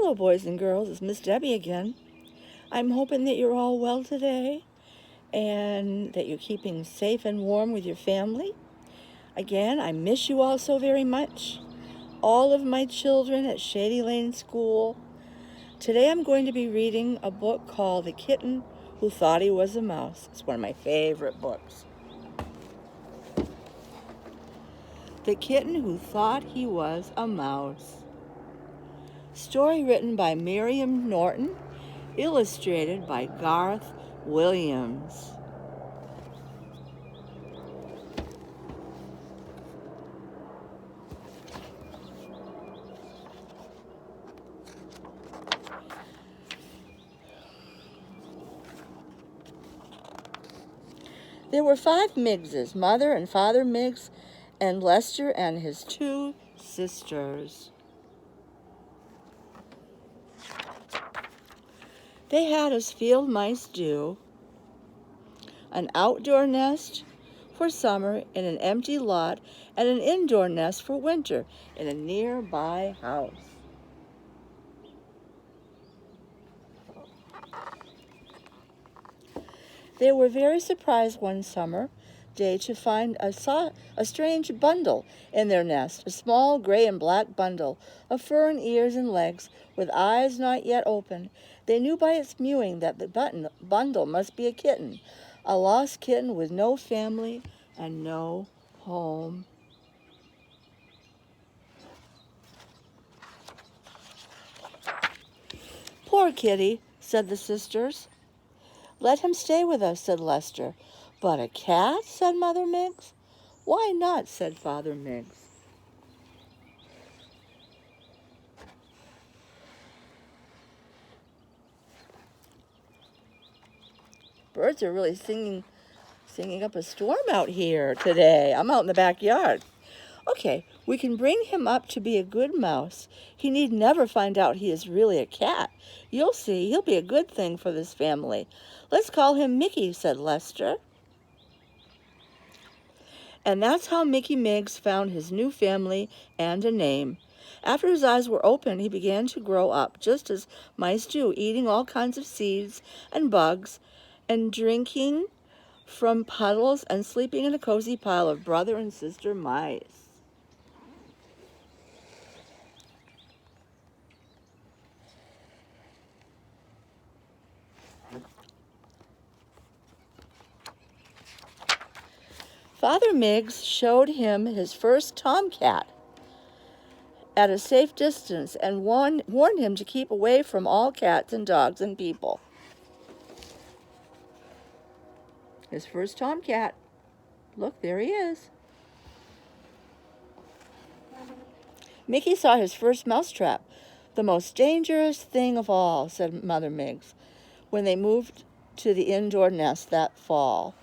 Hello, boys and girls. It's Miss Debbie again. I'm hoping that you're all well today and that you're keeping safe and warm with your family. Again, I miss you all so very much. All of my children at Shady Lane School. Today I'm going to be reading a book called The Kitten Who Thought He Was a Mouse. It's one of my favorite books. The Kitten Who Thought He Was a Mouse. Story written by Miriam Norton, illustrated by Garth Williams. There were 5 Miggses, Mother and Father Miggs, and Lester and his 2 sisters. They had, as field mice do, an outdoor nest for summer in an empty lot and an indoor nest for winter in a nearby house. They were very surprised one summer day to find a strange bundle in their nest, a small gray and black bundle of fur and ears and legs with eyes not yet open. They knew by its mewing that the bundle must be a kitten, a lost kitten with no family and no home. Poor kitty, said the sisters. Let him stay with us, said Lester. But a cat, said Mother Miggs. Why not, said Father Miggs. Birds are really singing up a storm out here today. I'm out in the backyard. Okay, we can bring him up to be a good mouse. He need never find out he is really a cat. You'll see, he'll be a good thing for this family. Let's call him Mickey, said Lester. And that's how Mickey Miggs found his new family and a name. After his eyes were open, he began to grow up, just as mice do, eating all kinds of seeds and bugs and drinking from puddles and sleeping in a cozy pile of brother and sister mice. Father Miggs showed him his first tomcat at a safe distance and warned him to keep away from all cats and dogs and people. His first tomcat. Look, there he is. Mickey saw his first mousetrap. The most dangerous thing of all, said Mother Miggs, when they moved to the indoor nest that fall.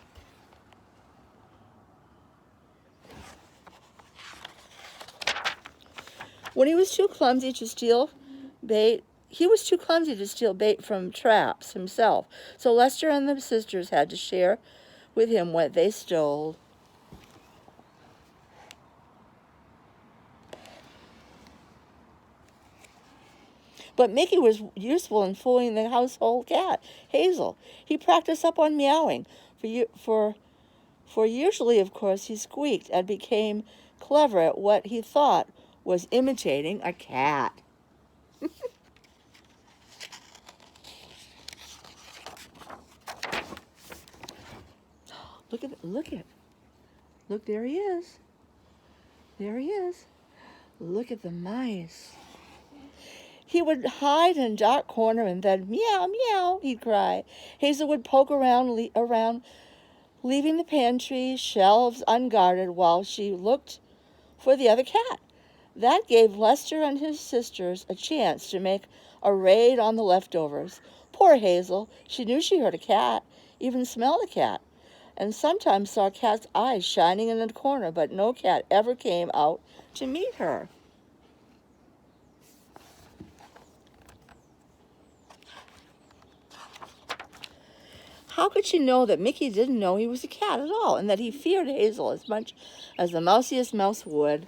When he was too clumsy to steal bait, from traps himself, so Lester and the sisters had to share with him what they stole. But Mickey was useful in fooling the household cat, Hazel. He practiced up on meowing. For usually, of course, he squeaked and became clever at what he thought was imitating a cat. Look, there he is. There he is. Look at the mice. He would hide in a dark corner and then meow, meow, he'd cry. Hazel would poke around, leaving the pantry shelves unguarded while she looked for the other cat. That gave Lester and his sisters a chance to make a raid on the leftovers. Poor Hazel, she knew she heard a cat, even smelled a cat, and sometimes saw a cat's eyes shining in the corner, but no cat ever came out to meet her. How could she know that Mickey didn't know he was a cat at all, and that he feared Hazel as much as the mousiest mouse would?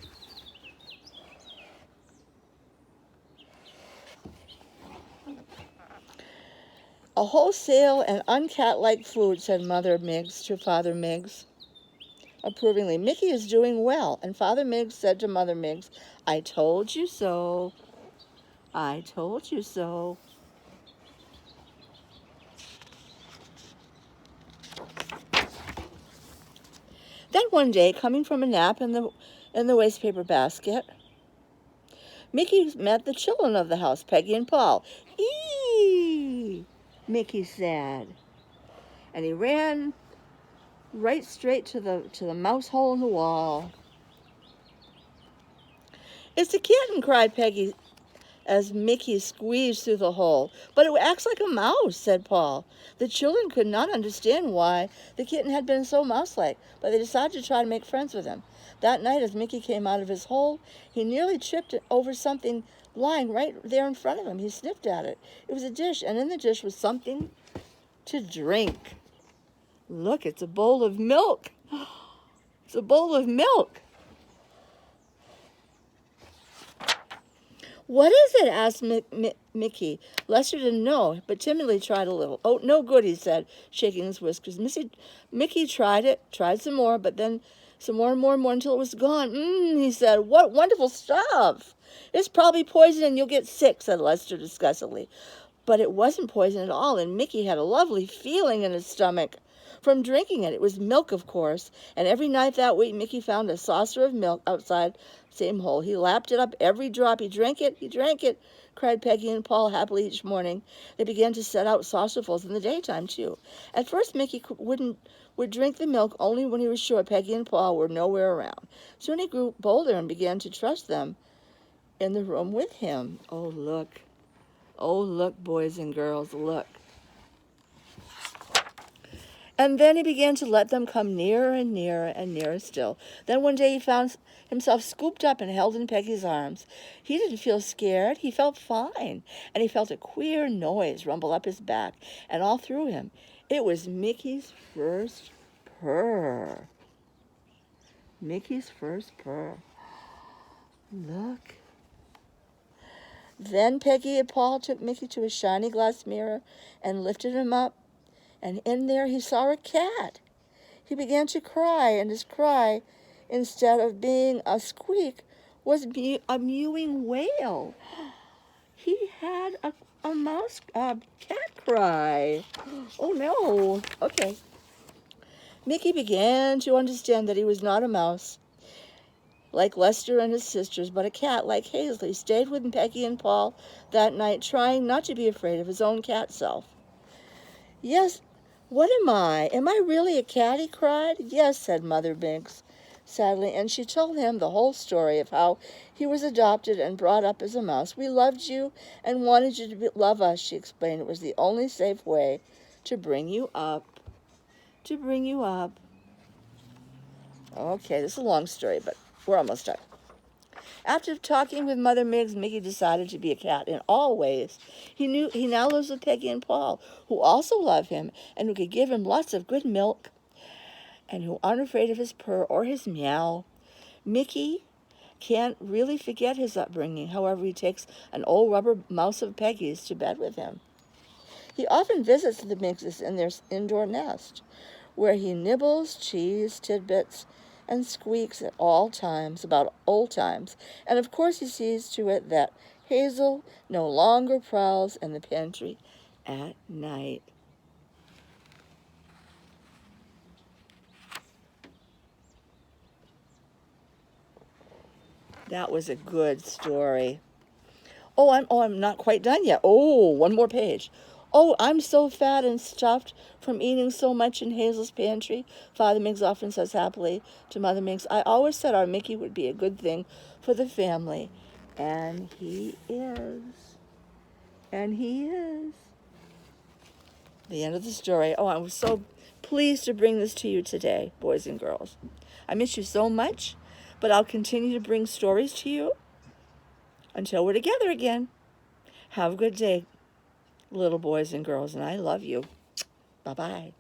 A wholesale and uncat-like food, said Mother Miggs to Father Miggs approvingly. Mickey is doing well. And Father Miggs said to Mother Miggs, I told you so. I told you so. Then one day, coming from a nap in the wastepaper basket, Mickey met the children of the house, Peggy and Paul. Eee! Mickey said. And he ran right straight to the mouse hole in the wall. It's a kitten, cried Peggy as Mickey squeezed through the hole. But it acts like a mouse, said Paul. The children could not understand why the kitten had been so mouse-like, but they decided to try to make friends with him. That night, as Mickey came out of his hole, he nearly tripped over something lying right there in front of him. He sniffed at it. It was a dish, and in the dish was something to drink. Look, it's a bowl of milk. It's a bowl of milk. What is it? Asked Mickey. Lester didn't know, but timidly tried a little. Oh, no good, he said, shaking his whiskers. Mickey tried it, tried some more, but then some more and more and more until it was gone. He said, what wonderful stuff. It's probably poison and you'll get sick, said Lester disgustedly. But it wasn't poison at all, and Mickey had a lovely feeling in his stomach from drinking it. It was milk, of course, and every night that week Mickey found a saucer of milk outside the same hole. He lapped it up every drop. He drank it, cried Peggy and Paul happily each morning. They began to set out saucerfuls in the daytime, too. At first, Mickey would drink the milk only when he was sure Peggy and Paul were nowhere around. Soon he grew bolder and began to trust them in the room with him. Oh, look. Oh, look, boys and girls, look. And then he began to let them come nearer and nearer and nearer still. Then one day he found himself scooped up and held in Peggy's arms. He didn't feel scared. He felt fine. And he felt a queer noise rumble up his back and all through him. It was Mickey's first purr. Mickey's first purr. Look. Then Peggy and Paul took Mickey to a shiny glass mirror and lifted him up. And in there he saw a cat. He began to cry, and his cry, instead of being a squeak, was a mewing wail. He had a cat cry. Oh, no. Okay. Mickey began to understand that he was not a mouse, like Lester and his sisters, but a cat like Hazel. He stayed with Peggy and Paul that night, trying not to be afraid of his own cat self. Yes, what am I? Am I really a cat? He cried. Yes, said Mother Miggs sadly, and she told him the whole story of how he was adopted and brought up as a mouse. We loved you and wanted you to love us, she explained. It was the only safe way to bring you up. To bring you up. Okay, this is a long story, but we're almost done. After talking with Mother Miggs, Mickey decided to be a cat in all ways. He now lives with Peggy and Paul, who also love him and who could give him lots of good milk and who aren't afraid of his purr or his meow. Mickey can't really forget his upbringing. However, he takes an old rubber mouse of Peggy's to bed with him. He often visits the Miggses in their indoor nest, where he nibbles cheese tidbits and squeaks at all times about old times. And of course he sees to it that Hazel no longer prowls in the pantry at night. That was a good story. I'm not quite done yet. Oh, one more page. Oh, I'm so fat and stuffed from eating so much in Hazel's pantry, Father Miggs often says happily to Mother Miggs. I always said our Mickey would be a good thing for the family. And he is. And he is. The end of the story. Oh, I was so pleased to bring this to you today, boys and girls. I miss you so much, but I'll continue to bring stories to you until we're together again. Have a good day, little boys and girls, and I love you. Bye-bye.